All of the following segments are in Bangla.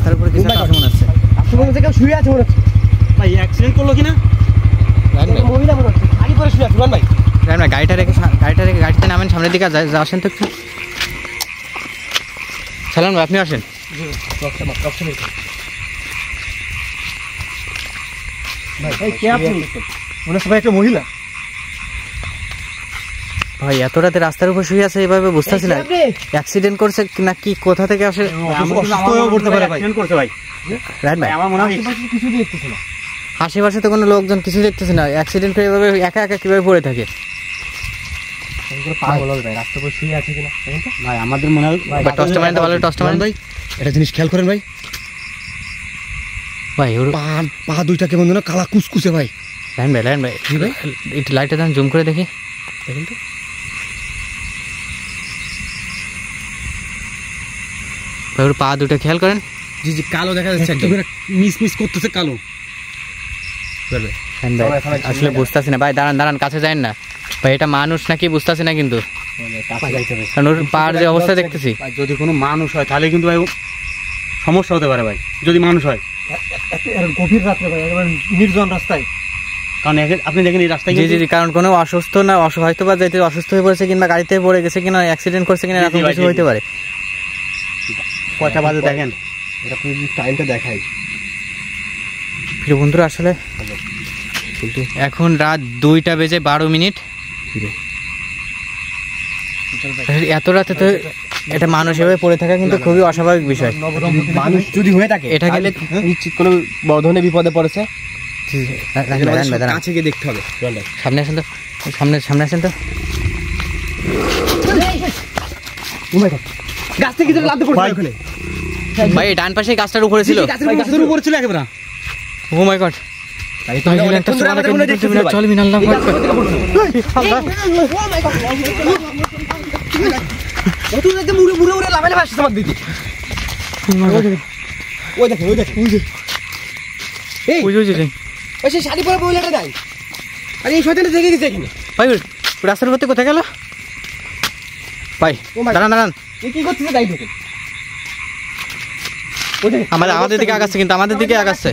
রাস্তার উপরে কিছু একটা মনে হচ্ছে। মনে হচ্ছে কেউ শুয়ে আছে মনে হচ্ছে। ভাই অ্যাক্সিডেন্ট করলো কিনা? মহিলা মনে হচ্ছে শাড়ি পরে শুয়ে আছে। ভাই গাড়িটা রেখে গাড়িতে নামেন, সামনের দিকে আসেন তো একটু। সালাম ভাই, আপনি আসেন। ভাই কে আপনি? মনে হচ্ছে ভাই একটা মহিলা। ভাই এত রাতে রাস্তার উপর শুয়ে আছে এভাবে বুঝতেছি না অ্যাক্সিডেন্ট করছে না কি, কোথা থেকে আসে। করতে পারে ভাই, করতে ভাই। রাইট ভাই, আমার মনে হয় কিছু দেখতেছে না, আশেপাশে তো কোনো লোকজন কিছু দেখতেছে না, অ্যাক্সিডেন্ট করে এভাবে একা একা কিভাবে পড়ে থাকে। পাগল হবে ভাই, রাস্তার উপর শুয়ে আছে কিনা ভাই। আমাদের মনে হয় টসটা মারেন তো ভালো, টসটা মারেন ভাই। একটা জিনিস খেয়াল করেন ভাই, ভাই ওর পা দুইটা কেমন যেন কালা কুচকুচে ভাই। লাইন ভাই একটু লাইটটা দেন, জুম করে দেখি। দেখেন তো ভাই, ওর পা দুটো খেয়াল করেন। জি জি, কালো দেখা যাচ্ছে, একদম মিস করতেছে কালো। আসলে বুঝতেছি না ভাই, দাঁড়ান কাছে যান না ভাই, এটা মানুষ নাকি বুঝতেছি না কিন্তু, কারণ ওর পার যে অবস্থা দেখতেছি। যদি কোনো মানুষ হয় তাহলে কিন্তু ভাই সমস্যা হতে পারে ভাই, যদি মানুষ হয়। গভীর রাত্রে ভাই, একেবারে নির্জন রাস্তায়। কারণ আপনি দেখেন এই রাস্তায় জি কারণ কোনো অসুস্থ না, হয়তো বা যাইতে অসুস্থ হয়ে পড়েছে কিংবা গাড়িতে পড়ে গেছে কিনা, অ্যাক্সিডেন্ট করছে কিনা, এরকম কিছু হইতে পারে। কয়টা বাজে দেখেন, এটা টাইমটা দেখাই। প্রিয় বন্ধুরা, আসলে এখন রাত 2:12। এত রাতে তো এটা মানুষ এভাবে পড়ে থাকা কিন্তু খুবই অস্বাভাবিক বিষয়। মানুষ যদি হয়ে থাকে এটা গেলে নিশ্চিত কোনো বড় ধরনের বিপদে পড়েছে। কাছে গিয়ে দেখতে হবে। সামনে আসেন তো, সামনে আসেন তো। গাছ থেকে লাফ দিয়ে পড়ছে ভাই, ডান পাশে গাছটার উপরে ছিল, গাছের উপরে ছিল একেবারে। ও মাই গড, চল মিনাল্লাহ। শাড়ি পরে মহিলাটা নাই, আরে এই শয়তানটা জেগে গেছে এখানে। ভাই রাস্তার উপর কোথায় গেল ভাই? দাঁড়ান, কি করতেছে তাই দেখেন। আমাদের দিকে আগাচ্ছে, কিন্তু আমাদের দিকে আগাচ্ছে।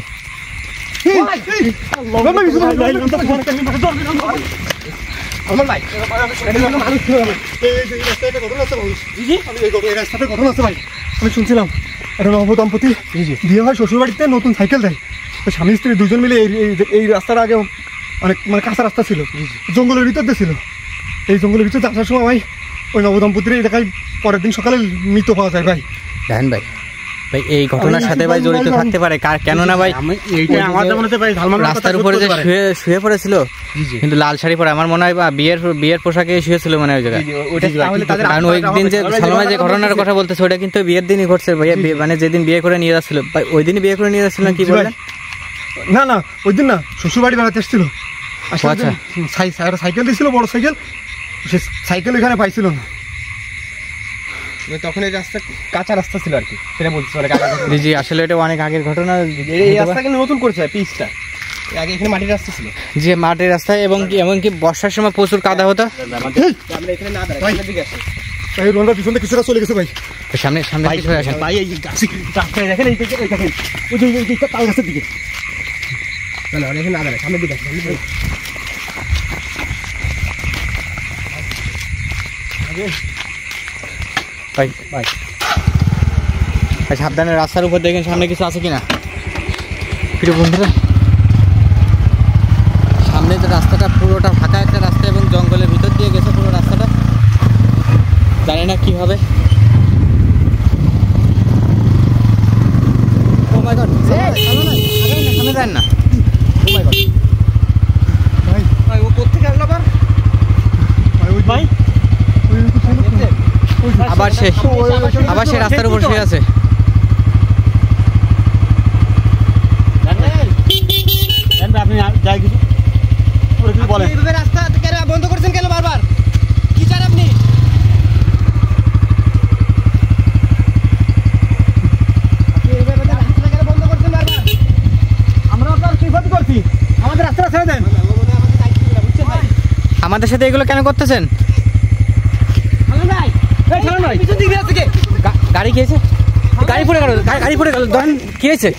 আমি শুনছিলাম একটা নবদম্পতি বিয়ে হয় শ্বশুর বাড়িতে, নতুন সাইকেল দেয়, তো স্বামী স্ত্রী দুজন মিলে এই রাস্তার আগে অনেক কাঁচা রাস্তা ছিল, জঙ্গলের ভিতর দিয়ে ছিল। এই জঙ্গলের ভিতরে আসার সময় ভাই ওই নবদম্পতির এই দেখায় পরের দিন সকালে মৃত পাওয়া যায়। ভাই দেখেন ভাই, এই ঘটনার সাথে ভাই জড়িত থাকতে পারে, কেন না ভাই রাস্তার উপরে যে শুয়ে পড়েছিল, কিন্তু লাল শাড়ি পরে, আমার মনে হয় বা বিয়ের পোশাকে শুয়েছিল মানে ওই জায়গায়। কারণ ওই দিন যে সালমা যে ঘটনার কথা বলতেছে ওটা কিন্তু বিয়ের দিনই ঘটছে ভাই, মানে যেদিন বিয়ে করে নিয়ে যাচ্ছিল ওই দিনই বিয়ে করে নিয়ে যাচ্ছিল। কি বললেন? না ওই দিন না, শ্বশুর বাড়ি বেড়াতে এসেছিল, সাইকেল দিয়েছিল, বড় সাইকেল, সে সাইকেল এখানে পাইছিল না, তখন এই রাস্তা কাঁচা রাস্তা ছিল আর কি, সেটা বলতে জি আসলে এটা অনেক আগের ঘটনা। এই রাস্তা কিন্তু নতুন করেছে পিচটা, আগে এখানে মাটির রাস্তা ছিল। যে মাটির রাস্তায় এবং কি বর্ষার সময় প্রচুর কাদা হতো। এখানে না দাঁড়াই, দিকে আসে ভাই, রোনরা পিছনে কিছুটা চলে গেছে ভাই। সামনে হয়ে আসেন ভাই, এই রাস্তায় দেখেন, এই দেখেন ওই যে তাল গাছের দিকে। না এখানে না দাঁড়ায়, সামনের দিকে আসে। ভাই সাবধানে রাস্তার উপর দেখেন সামনে কিছু আছে কিনা। প্রিয় বন্ধুরা, সামনে যে রাস্তাটা পুরোটা ফাঁকা একটা রাস্তা এবং জঙ্গলের ভিতর দিয়ে গেছে পুরো রাস্তাটা, জানি না কি হবে। ও মাই গড, সামনে যান না। ও মাই গড ভাই, ও কোত্থেকে আসলো ভাই? আবার সে রাস্তার উপর শুয়ে আছে। আপনি যাই কিছু বলেন, রাস্তা কেন বন্ধ করছেন কেন বারবার? কি চান আপনি? আমরা আপনার কিভাবে করছি? আমাদের রাস্তা ছেড়ে দেন। আমাদের সাথে এগুলো কেন করতেছেন? গাড়ি খেয়েছে, গাড়ি পড়ে গেল, গাড়ি পড়ে গেল, ধরেন কি হয়েছে?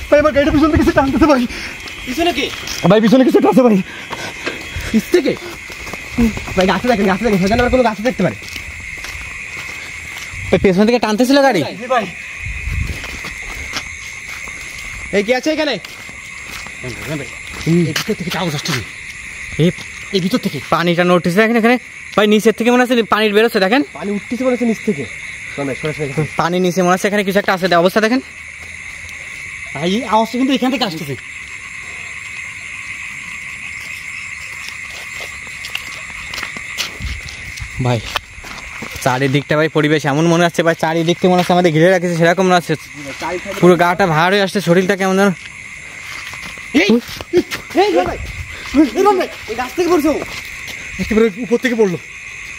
ভাই আমার গাড়িটা পিছন থেকে কিছু টানতেছে ভাই। পিছনে কি ভাই পিছনে কিছু একটা আছে ভাই। পিছ থেকে ভাই গাছে দেখেন সেখানে আবার কোনো গাছে দেখতে পারে। পেছন থেকে টানতেছিল গাড়ি। ভাই এই কি আছে এখানে? এই ভিতর থেকে আওয়াজ আসছে। এই ভিতর থেকে পানিটা নোটিস দেখেন এখানে ভাই, নিচের থেকে মনে হচ্ছে পানি বেরোচ্ছে, দেখেন পানি উঠতেছে মনে হচ্ছে নিচ থেকে। পানি নিচে মনে হচ্ছে এখানে কিছু একটা আছে, অবস্থা দেখেন ভাই এই আওয়াজটা কিন্তু এখান থেকে আসতেছে। ভাই চারিদিকটা ভাই পরিবেশ এমন মনে হচ্ছে ভাই, চারিদিকটা মনে হচ্ছে আমাদের ঘিরে রাখছে সেরকম মনে হচ্ছে, পুরো গাটা ভার হয়ে আসছে, শরীরটা কেমন যেন। ওই গাছ থেকে পড়ছো, একেবারে উপর থেকে পড়লো।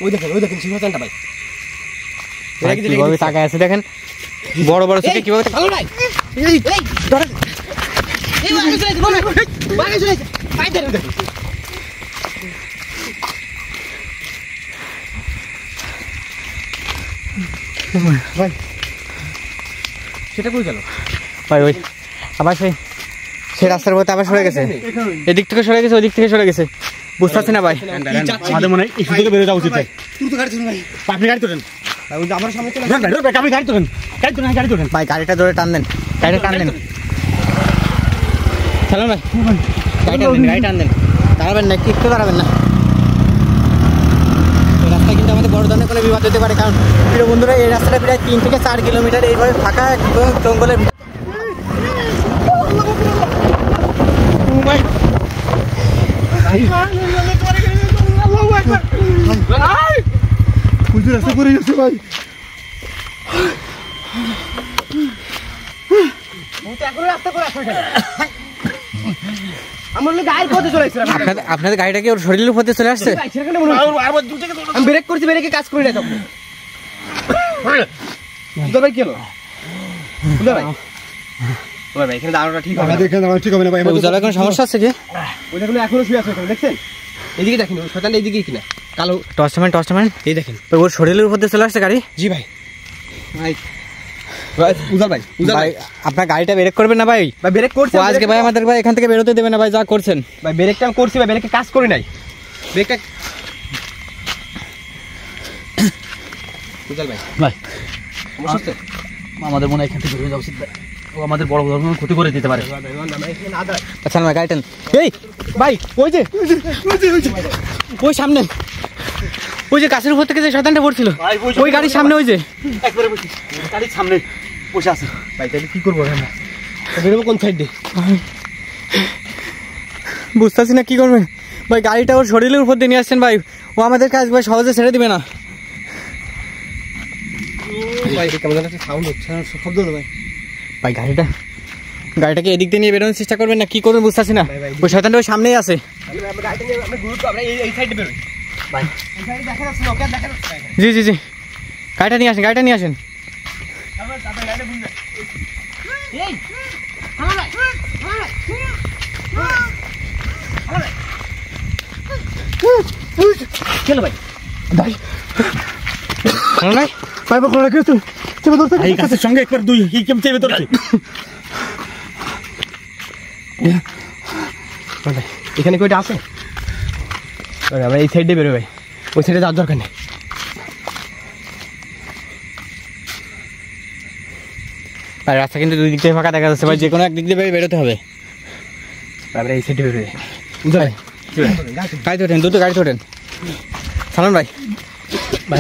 ওই দেখেন সিংহচানটা ভাই। কিভাবে তাকায় আছে দেখেন, বড় বড় চোখে কিভাবে ভালো নাই। এই ধরেন এই বাগে চলে যাবে, বাগে চলে যাবে, পাই ধরে দেখো। ভাই সেটা কই গেল? ভাই ওই আবার সেই রাস্তার পথে আবার সরে গেছে, এদিক থেকে সরে গেছে, ওই দিক থেকে সরে গেছে, বুঝতে পারছি না ভাই। আমাদের মনে হয় এই সুযোগে বেরো যাওয়া উচিত ভাই। তুই তো গাড়ি চলুন ভাই। আপনি গাড়ি তোলেন, ভাই ওই যে আমার সামনে চলে আপনি গাড়ি তোলেন, গাড়ি তোলেন। ভাই গাড়িটা ধরে টান দেন, গাড়িটা টান দেন, চলো ভাই গাড়ি টান দেন, দাঁড়াবেন না, একটু দাঁড়াবেন না। এই রাস্তায় কিন্তু আমাদের বড় ধরনের কোনো বিপদ হতে পারে, কারণ প্রিয় বন্ধুরা এই রাস্তাটা প্রায় 3 থেকে 4 কিলোমিটার এইভাবে ফাঁকা এবং জঙ্গলের ভিতরে। পুজো রাস্তা করে গেছে ভাই। এখনো রাস্তা করে আসো এখানে। আমার লোক গায়ের পথে চলে আসছে। আপনাদের গাড়িটা কি ওর শরীরের উপর দিয়ে চলে আসছে? আমি ব্রেক করছি, ব্রেকে কাজ করি না তখন। উদয় ভাই কি হলো? উদয় ভাই এখানে দাঁড়ানোটা ঠিক হবে না। আমাদের এখানে দাঁড়ানো ঠিক হবে না ভাই। উজালার কোনো সমস্যা আছে কি? ওই দেখুন এখনো শুয়ে আছে ওখানে, দেখছেন? এদিকে দেখেন, ওই শয়তানটা এদিকে কিনা কালো। টর্চম্যান এই দেখেন তো ওর শরীরের উপর দিয়ে চলে আসছে গাড়ি। জি ভাই। উজাল ভাই ভাই আপনার গাড়িটা ব্রেক করবেন না ভাই? ভাই ব্রেক করছি ও আজকে ভাই আমাদের ভাই এখান থেকে বেরোতে দেবে না ভাই, যা করছেন। ভাই ব্রেকটা আমি করছি ভাই, ব্রেকে কাজ করি নাই। ব্রেকটা উজাল ভাই ভাই সমস্যা হচ্ছে? আমাদের মনে হয় এখান থেকে বেরো যাওয়া উচিত ভাই। ও আমাদের বড় ধরনের ক্ষতি করে দিতে পারে। আচ্ছা না গাড়ি টান। এই ভাই ওই যে ওই সামনে ওই যে গাছের উপর থেকে যে শয়তানটা পড়ছিল, ওই গাড়ির সামনে, ওই যে একবারে বসে গাড়ির সামনে বসে আছে। ভাই তাহলে কি করবো এখানে? বেরোবো কোন সাইড দিয়ে? বুঝতেছি না কি করবেন ভাই, গাড়িটা ওর শরীরের উপর দিয়ে নিয়ে আসছেন ভাই, ও আমাদের কাজ ভাই সহজে ছেড়ে দিবে না ভাই কেমন একটা সাউন্ড হচ্ছে, শব্দ হলো ভাই। ভাই গাড়িটাকে এদিক দিয়ে নিয়ে বেরোনোর চেষ্টা করবেন না, কি করবেন বুঝতেছি না। ওই শয়তানটা ওই সামনেই আছে। আমরা গাড়িটা নিয়ে আমরা গ্রুপ আমরা এই সাইডে বেরোই ভাই। এই সাইডে দেখা যাচ্ছে না, ওকে দেখা যাচ্ছে না। জি গাড়িটা নিয়ে আসেন। আমরা তাদের গাড়িটা বুঝবে। এই আমার ভাই চলো ভাই। ভাই ভাই বকরা রেখে তো চেপে ধরতে। এই গাছের সঙ্গে একবার দুই কি কেম চেপে ধরছে। এখানে কয়টা আছে? আমরা এই সাইডে বেরোই ভাই, ওই সাইডে যাওয়ার দরকার নেই। ভাই রাস্তা কিন্তু দুই দিক থেকে ফাঁকা দেখা যাচ্ছে ভাই, যে কোনো একদিক দিয়ে বেরোতে হবে। আমরা এই সাইডে বেরোই। ভাই গাড়িতে ওঠেন, দ্রুত গাড়িতে ওঠেন। সালন ভাই ভাই